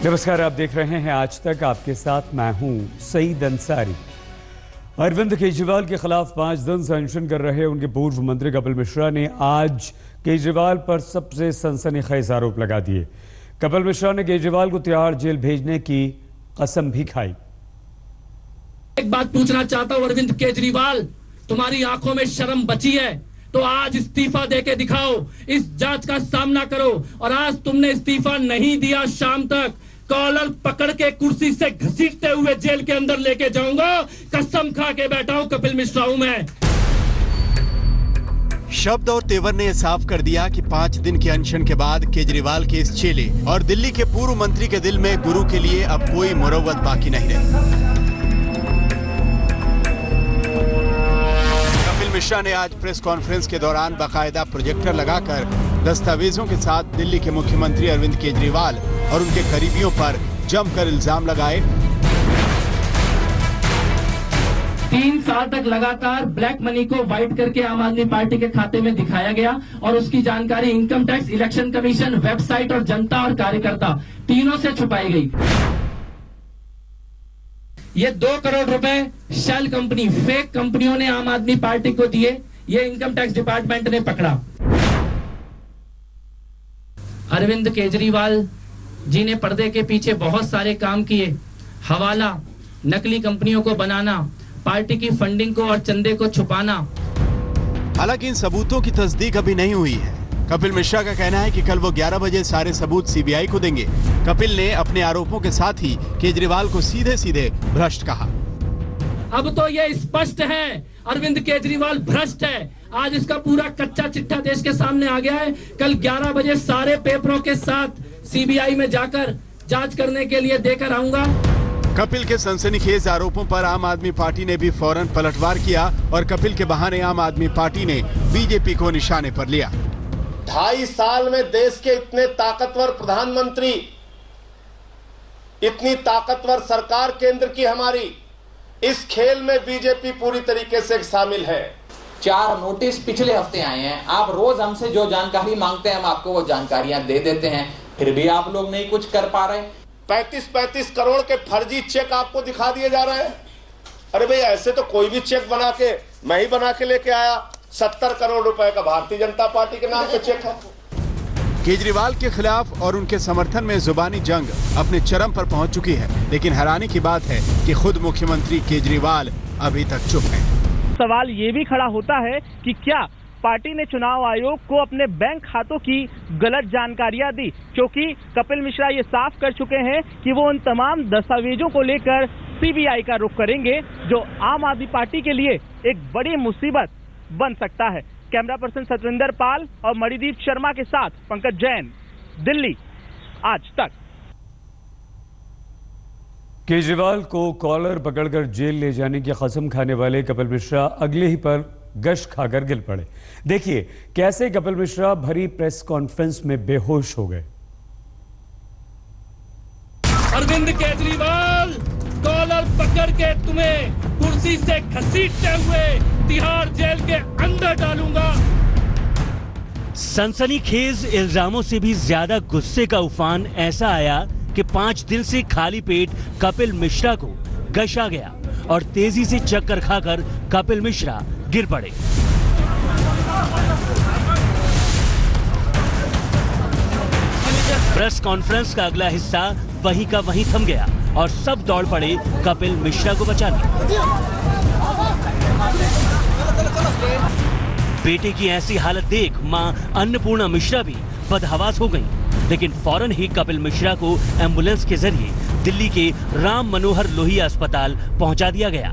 नमस्कार, आप देख रहे हैं आज तक। आपके साथ मैं हूं सईद अंसारी। अरविंद केजरीवाल के खिलाफ 5 दिन से अनशन कर रहे उनके पूर्व मंत्री कपिल मिश्रा ने आज केजरीवाल पर सबसे सनसनीखेज आरोप लगा दिए। कपिल मिश्रा ने केजरीवाल को तिहाड़ जेल भेजने की कसम भी खाई। एक बात पूछना चाहता हूं अरविंद केजरीवाल, तुम्हारी आंखों में शर्म बची है तो आज इस्तीफा देके दिखाओ, इस जांच का सामना करो। और आज तुमने इस्तीफा नहीं दिया, शाम तक कॉलर पकड़ के कुर्सी से घसीटते हुए जेल के अंदर लेके जाऊंगा। कसम खा के बैठा हूं, कपिल मिश्रा हूं मैं। शब्द और तेवर ने साफ कर दिया कि 5 दिन के अनशन के बाद केजरीवाल के इस चेले और दिल्ली के पूर्व मंत्री के दिल में गुरु के लिए अब कोई मुरव्वत बाकी नहीं रही। कपिल मिश्रा ने आज प्रेस कॉन्फ्रेंस के दौरान बाकायदा प्रोजेक्टर लगाकर दस्तावेजों के साथ दिल्ली के मुख्यमंत्री अरविंद केजरीवाल और उनके करीबियों पर जमकर इल्जाम लगाए। 3 साल तक लगातार ब्लैक मनी को व्हाइट करके आम आदमी पार्टी के खाते में दिखाया गया और उसकी जानकारी income tax, election commission, website और जनता और कार्यकर्ता तीनों से छुपाई गई। ये 2 करोड़ रुपए शेल कंपनी, फेक कंपनियों ने आम आदमी पार्टी को दिए, ये इनकम टैक्स डिपार्टमेंट ने पकड़ा। अरविंद केजरीवाल जी ने पर्दे के पीछे बहुत सारे काम किए। हवाला, नकली कंपनियों को बनाना, पार्टी की फंडिंग को और चंदे को छुपाना। हालांकि इन सबूतों की तस्दीक अभी नहीं हुई है। कपिल मिश्रा का कहना है कि कल वो 11 बजे सारे सबूत सीबीआई को देंगे। कपिल ने अपने आरोपों के साथ ही केजरीवाल को सीधे सीधे भ्रष्ट कहा। अब तो ये स्पष्ट है अरविंद केजरीवाल भ्रष्ट है। आज इसका पूरा कच्चा चिट्ठा देश के सामने आ गया है। कल 11 बजे सारे पेपरों के साथ सीबीआई में जाकर जांच करने के लिए देकर आऊंगा। कपिल के सनसनीखेज आरोपों पर आम आदमी पार्टी ने भी फौरन पलटवार किया और कपिल के बहाने आम आदमी पार्टी ने बीजेपी को निशाने पर लिया। 2.5 साल में देश के इतने ताकतवर प्रधानमंत्री, इतनी ताकतवर सरकार केंद्र की हमारी, इस खेल में बीजेपी पूरी तरीके से शामिल है। 4 नोटिस पिछले हफ्ते आए हैं। आप रोज हमसे जो जानकारी मांगते हैं हम आपको वो जानकारियां दे देते हैं, फिर भी आप लोग नहीं कुछ कर पा रहे। 35 करोड़ के फर्जी चेक आपको दिखा दिए जा रहे हैं। अरे भाई, ऐसे तो कोई भी चेक बना के मैं ही बना के लेके आया। 70 करोड़ रुपए का भारतीय जनता पार्टी के नाम पे चेक है। केजरीवाल के खिलाफ और उनके समर्थन में जुबानी जंग अपने चरम पर पहुंच चुकी है, लेकिन हैरानी की बात है कि खुद मुख्यमंत्री केजरीवाल अभी तक चुप हैं। सवाल ये भी खड़ा होता है कि क्या पार्टी ने चुनाव आयोग को अपने बैंक खातों की गलत जानकारियां दी, क्योंकि कपिल मिश्रा ये साफ कर चुके हैं कि वो उन तमाम दस्तावेजों को लेकर सीबीआई का रुख करेंगे, जो आम आदमी पार्टी के लिए एक बड़ी मुसीबत बन सकता है। कैमरा पर्सन सतविंदर पाल और मणिदीप शर्मा के साथ पंकज जैन, दिल्ली, आज तक। केजरीवाल को कॉलर पकड़कर जेल ले जाने की कसम खाने वाले कपिल मिश्रा अगले ही पर गश्त खाकर गिर पड़े। देखिए कैसे कपिल मिश्रा भरी प्रेस कॉन्फ्रेंस में बेहोश हो गए। अरविंद केजरीवाल, कॉलर पकड़ के तुम्हें कुर्सी से घसीटते हुए तिहाड़ जेल के अंदर डालूंगा। सनसनीखेज इल्जामों से भी ज्यादा गुस्से का उफान ऐसा आया कि 5 दिन से खाली पेट कपिल मिश्रा को गशा गया और तेजी से चक्कर खाकर कपिल मिश्रा गिर पड़े। प्रेस कॉन्फ्रेंस का अगला हिस्सा वहीं का वहीं थम गया और सब दौड़ पड़े कपिल मिश्रा को बचाने। बेटे की ऐसी हालत देख मां अन्नपूर्णा मिश्रा भी बदहवास हो गईं, लेकिन फौरन ही कपिल मिश्रा को एम्बुलेंस के जरिए दिल्ली के राम मनोहर लोहिया अस्पताल पहुंचा दिया गया।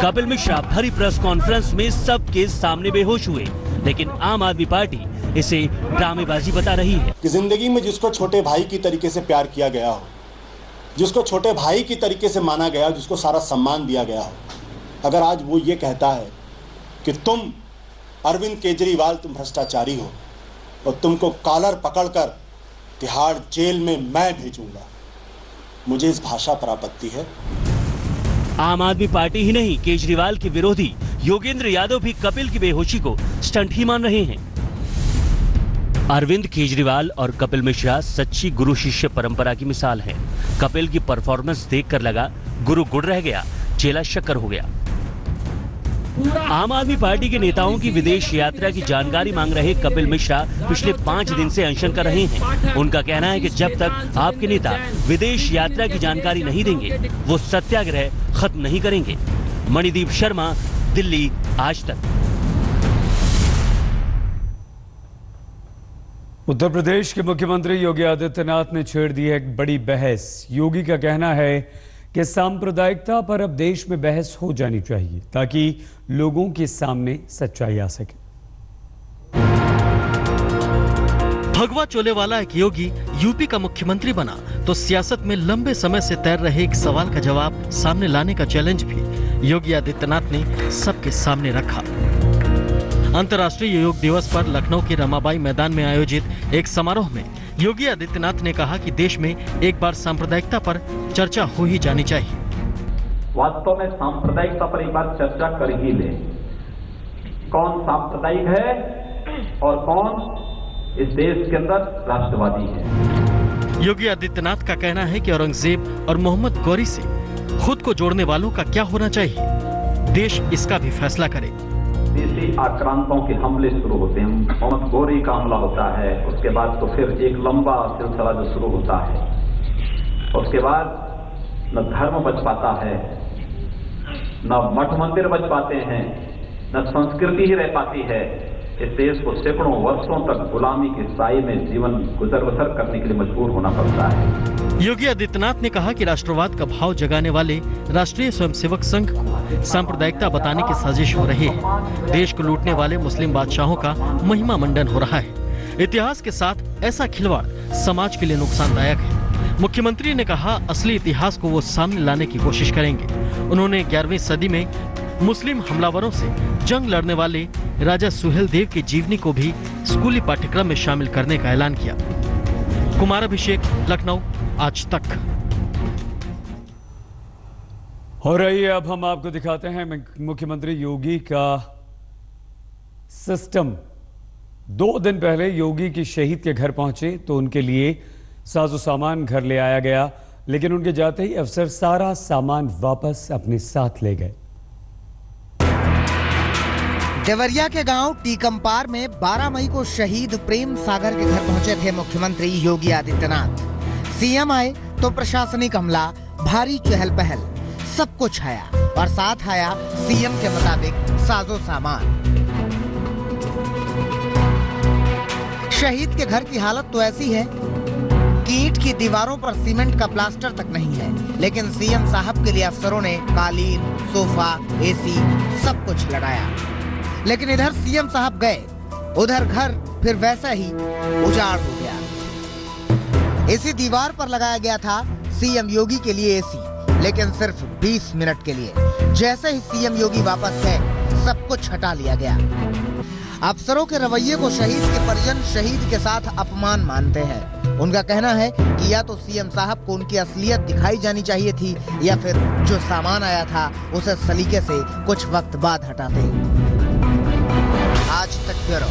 कपिल मिश्रा भरी प्रेस कॉन्फ्रेंस में सबके सामने बेहोश हुए, लेकिन आम आदमी पार्टी इसे ड्रामेबाजी बता रही है। कि जिंदगी में जिसको छोटे भाई की तरीके से प्यार किया गया हो, जिसको छोटे भाई की तरीके से माना गया हो, जिसको सारा सम्मान दिया गया हो, अगर आज वो ये कहता है कि तुम अरविंद केजरीवाल तुम भ्रष्टाचारी हो और तुमको कॉलर पकड़कर तिहाड़ जेल में मैं भेजूंगा, मुझे इस भाषा पर आपत्ति है। आम आदमी पार्टी ही नहीं, केजरीवाल के विरोधी योगेंद्र यादव भी कपिल की बेहोशी को स्टंट ही मान रहे हैं। अरविंद केजरीवाल और कपिल मिश्रा सच्ची गुरु शिष्य परंपरा की मिसाल है। कपिल की परफॉर्मेंस देखकर लगा गुरु गुड़ रह गया, चेला शक्कर हो गया। आम आदमी पार्टी के नेताओं की विदेश यात्रा की जानकारी मांग रहे कपिल मिश्रा पिछले 5 दिन से अनशन कर रहे हैं। उनका कहना है कि जब तक आपके नेता विदेश यात्रा की जानकारी नहीं देंगे, वो सत्याग्रह खत्म नहीं करेंगे। मणिदीप शर्मा, दिल्ली, आज तक। उत्तर प्रदेश के मुख्यमंत्री योगी आदित्यनाथ ने छेड़ दी है एक बड़ी बहस। योगी का कहना है कि सांप्रदायिकता पर अब देश में बहस हो जानी चाहिए ताकि लोगों के सामने सच्चाई आ सके। भगवा चोले वाला एक योगी यूपी का मुख्यमंत्री बना तो सियासत में लंबे समय से तैर रहे एक सवाल का जवाब सामने लाने का चैलेंज भी योगी आदित्यनाथ ने सबके सामने रखा। अंतर्राष्ट्रीय योग दिवस पर लखनऊ के रमाबाई मैदान में आयोजित एक समारोह में योगी आदित्यनाथ ने कहा कि देश में एक बार सांप्रदायिकता पर चर्चा हो ही जानी चाहिए। वास्तव में सांप्रदायिकता पर एक बार चर्चा कर ही ले। कौन सांप्रदायिक है और कौन इस देश के अंदर राष्ट्रवादी है। योगी आदित्यनाथ का कहना है कि औरंगजेब और मोहम्मद गौरी से खुद को जोड़ने वालों का क्या होना चाहिए, देश इसका भी फैसला करे। देशी आक्रांतों के हमले शुरू होते हैं, मोहम्मद गौरी का हमला होता है, उसके बाद तो फिर एक लंबा सिलसिला जो शुरू होता है, उसके बाद न धर्म बच पाता है, न मठ मंदिर बच पाते हैं, न संस्कृति ही रह पाती है। इस देश को सैकड़ों वर्षों तक गुलामी के साए में जीवन गुजर बसर करने के लिए मजबूर होना पड़ता है। योगी आदित्यनाथ ने कहा कि राष्ट्रवाद का भाव जगाने वाले राष्ट्रीय स्वयंसेवक संघ को सांप्रदायिकता बताने की साजिश हो रही है। देश को लूटने वाले मुस्लिम बादशाहों का महिमा मंडन हो रहा है। इतिहास के साथ ऐसा खिलवाड़ समाज के लिए नुकसानदायक है। मुख्यमंत्री ने कहा असली इतिहास को वो सामने लाने की कोशिश करेंगे। उन्होंने 11वीं सदी में मुस्लिम हमलावरों से जंग लड़ने वाले राजा सुहेल देव की जीवनी को भी स्कूली पाठ्यक्रम में शामिल करने का ऐलान किया। कुमार अभिषेक, लखनऊ, आज तक। और आइए अब हम आपको दिखाते हैं मुख्यमंत्री योगी का सिस्टम। 2 दिन पहले योगी की शहीद के घर पहुंचे तो उनके लिए साजो सामान घर ले आया गया, लेकिन उनके जाते ही अफसर सारा सामान वापस अपने साथ ले गए। देवरिया के गांव टीकमपार में 12 मई को शहीद प्रेम सागर के घर पहुंचे थे मुख्यमंत्री योगी आदित्यनाथ। सीएम आए तो प्रशासनिक हमला, भारी चहल पहल, सब कुछ आया और साथ आया सीएम के मुताबिक साजो सामान। शहीद के घर की हालत तो ऐसी है कि ईंट की दीवारों पर सीमेंट का प्लास्टर तक नहीं है, लेकिन सीएम साहब के लिए अफसरों ने कालीन, सोफा, एसी सब कुछ लगाया। लेकिन इधर सीएम साहब गए, उधर घर फिर वैसा ही उजाड़ हो गया। इसी दीवार पर लगाया गया था सीएम योगी के लिए एसी, लेकिन सिर्फ 20 मिनट के लिए। जैसे ही सीएम योगी वापस गए, सब कुछ हटा लिया गया। अफसरों के रवैये को शहीद के परिजन शहीद के साथ अपमान मानते हैं। उनका कहना है कि या तो सीएम साहब को उनकी असलियत दिखाई जानी चाहिए थी या फिर जो सामान आया था उसे सलीके से कुछ वक्त बाद हटाते। आज तक ब्यूरो।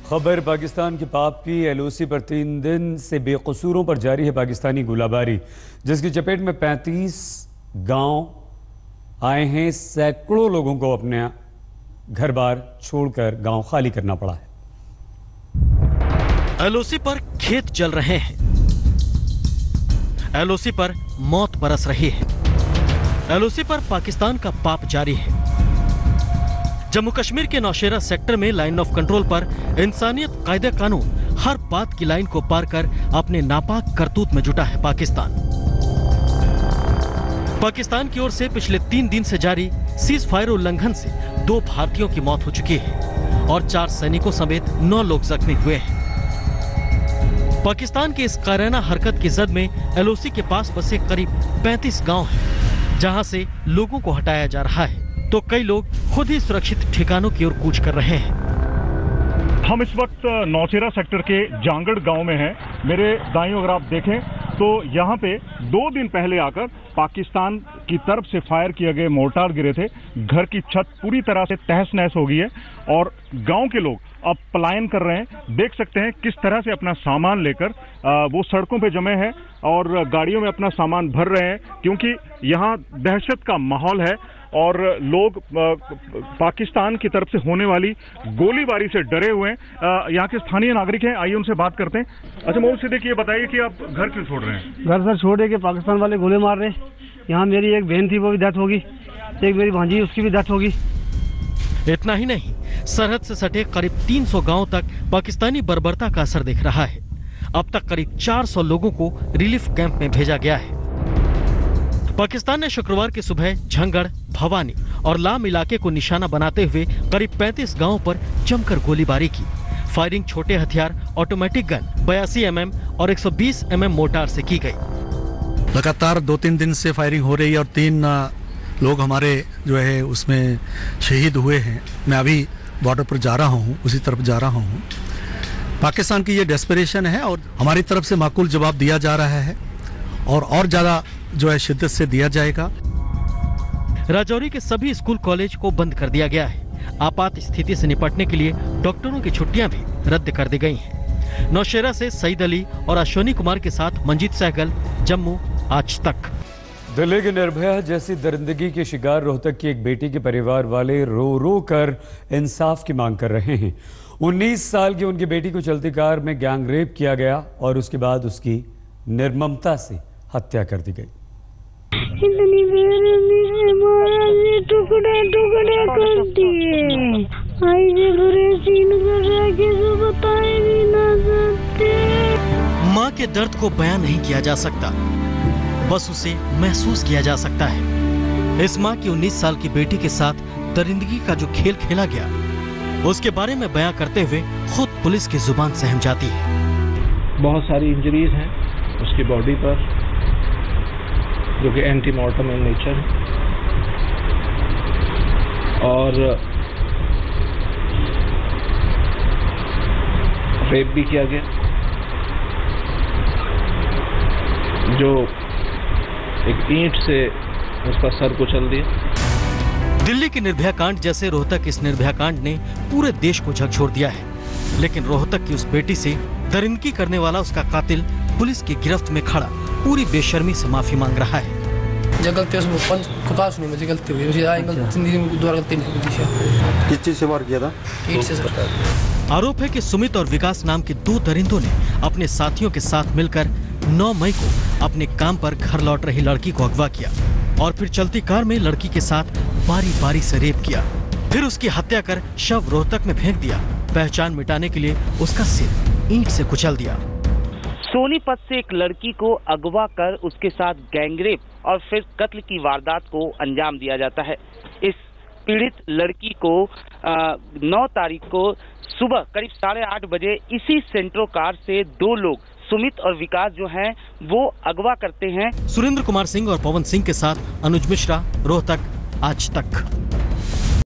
खबर पाकिस्तान के पाक की एलओसी पर 3 दिन से बेकसूरों पर जारी है पाकिस्तानी गोलाबारी, जिसकी चपेट में 35 गांव आए हैं। सैकड़ों लोगों को अपने घर बार छोड़कर गांव खाली करना पड़ा है। एलओसी पर खेत जल रहे हैं, एलओसी पर मौत बरस रही है, एलओसी पर पाकिस्तान का पाप जारी है। जम्मू कश्मीर के नौशेरा सेक्टर में लाइन ऑफ कंट्रोल पर इंसानियत कायदे कानून हर बात की लाइन को पार कर अपने नापाक करतूत में जुटा है पाकिस्तान। पाकिस्तान की ओर से पिछले 3 दिन से जारी सीज फायर उल्लंघन से 2 भारतीयों की मौत हो चुकी है और 4 सैनिकों समेत 9 लोग जख्मी हुए हैं। पाकिस्तान के इस कायराना हरकत की जद में एलओसी के पास बसे करीब 35 गांव हैं, जहां से लोगों को हटाया जा रहा है तो कई लोग खुद ही सुरक्षित ठिकानों की ओर कूच कर रहे हैं। हम इस वक्त नौशेरा सेक्टर के जांगड़ गांव में हैं। मेरे दाईं अगर आप देखें तो यहाँ पे 2 दिन पहले आकर पाकिस्तान की तरफ से फायर किए गए मोर्टार गिरे थे। घर की छत पूरी तरह से तहस नहस हो गई है और गांव के लोग अब पलायन कर रहे हैं। देख सकते हैं किस तरह से अपना सामान लेकर वो सड़कों पे जमे हैं और गाड़ियों में अपना सामान भर रहे हैं, क्योंकि यहाँ दहशत का माहौल है और लोग पाकिस्तान की तरफ से होने वाली गोलीबारी से डरे हुए हैं। यहाँ के स्थानीय नागरिक हैं, आइए उनसे बात करते हैं। अच्छा मोहम्मद सिद्दीक, ये बताइए कि आप घर क्यों छोड़ रहे हैं? घर सर छोड़े कि पाकिस्तान वाले गोले मार रहे हैं। यहाँ मेरी एक बहन थी, वो भी डेथ होगी, एक मेरी भांजी, उसकी भी डेथ होगी। इतना ही नहीं, सरहद से सटे करीब 300 गांवों तक पाकिस्तानी बर्बरता का असर दिख रहा है। अब तक करीब 400 लोगों को रिलीफ कैंप में भेजा गया है। पाकिस्तान ने शुक्रवार की सुबह झंगड़, भवानी और लाम इलाके को निशाना बनाते हुए करीब 35 गांवों पर जमकर गोलीबारी की। फायरिंग छोटे हथियार, ऑटोमेटिक गन, 82 mm और 120 mm मोर्टार से की गई। लगातार 2-3 दिन से फायरिंग हो रही है और 3 लोग हमारे जो है उसमें शहीद हुए हैं। मैं अभी बॉर्डर पर जा रहा हूँ, उसी तरफ जा रहा हूँ। पाकिस्तान की ये डेस्परेशन है और हमारी तरफ से माकूल जवाब दिया जा रहा है और ज़्यादा जो है शिद्दत से दिया जाएगा। राजौरी के सभी स्कूल कॉलेज को बंद कर दिया गया है। आपात स्थिति से निपटने के लिए डॉक्टरों की छुट्टियां भी रद्द कर दी गई हैं। नौशेरा से सईद अली और अश्वनी कुमार के साथ मंजीत सहगल, जम्मू, आज तक। दिल्ली की निर्भया जैसी दरिंदगी के शिकार रोहतक की एक बेटी के परिवार वाले रो रो कर इंसाफ की मांग कर रहे हैं। 19 साल की उनकी बेटी को चलती कार में गैंग रेप किया गया और उसके बाद उसकी निर्ममता से हत्या कर दी गई। इतनी बेरहमी से टुकड़े टुकड़े कर दिए। आई जे बुरे सीन कर रहा कि जो बताए भी ना सकते। माँ के दर्द को बयां नहीं किया जा सकता, बस उसे महसूस किया जा सकता है। इस माँ की 19 साल की बेटी के साथ दरिंदगी का जो खेल खेला गया, उसके बारे में बयां करते हुए खुद पुलिस की जुबान सहम जाती है। बहुत सारी इंजरीज हैं उसकी बॉडी पर, जो कि एंटी मॉर्टम इन नेचर है, और रेप भी किया गया, जो एक ईंट से उसका सर कुचल दिया। दिल्ली की निर्भया कांड जैसे रोहतक इस निर्भया कांड ने पूरे देश को झकझोर दिया है, लेकिन रोहतक की उस बेटी से दरिंदगी करने वाला उसका कातिल पुलिस की गिरफ्त में खड़ा पूरी बेशर्मी से माफी मांग रहा है। जो गलती नहीं, मुझे गलती हुई, जिंदगी में दोबारा गलती नहीं हुई। किस चीज से मार किया था? ईंट से सर। आरोप है कि सुमित और विकास नाम के 2 दरिंदों ने अपने साथियों के साथ मिलकर 9 मई को अपने काम पर घर लौट रही लड़की को अगवा किया और फिर चलती कार में लड़की के साथ बारी बारी से रेप किया। फिर उसकी हत्या कर शव रोहतक में फेंक दिया। पहचान मिटाने के लिए उसका सिर ईंट से कुचल दिया। सोनीपत से एक लड़की को अगवा कर उसके साथ गैंगरेप और फिर कत्ल की वारदात को अंजाम दिया जाता है। इस पीड़ित लड़की को 9 तारीख को सुबह करीब 8:30 बजे इसी सेंट्रो कार से 2 लोग सुमित और विकास जो हैं वो अगवा करते हैं। सुरेंद्र कुमार सिंह और पवन सिंह के साथ अनुज मिश्रा, रोहतक, आज तक।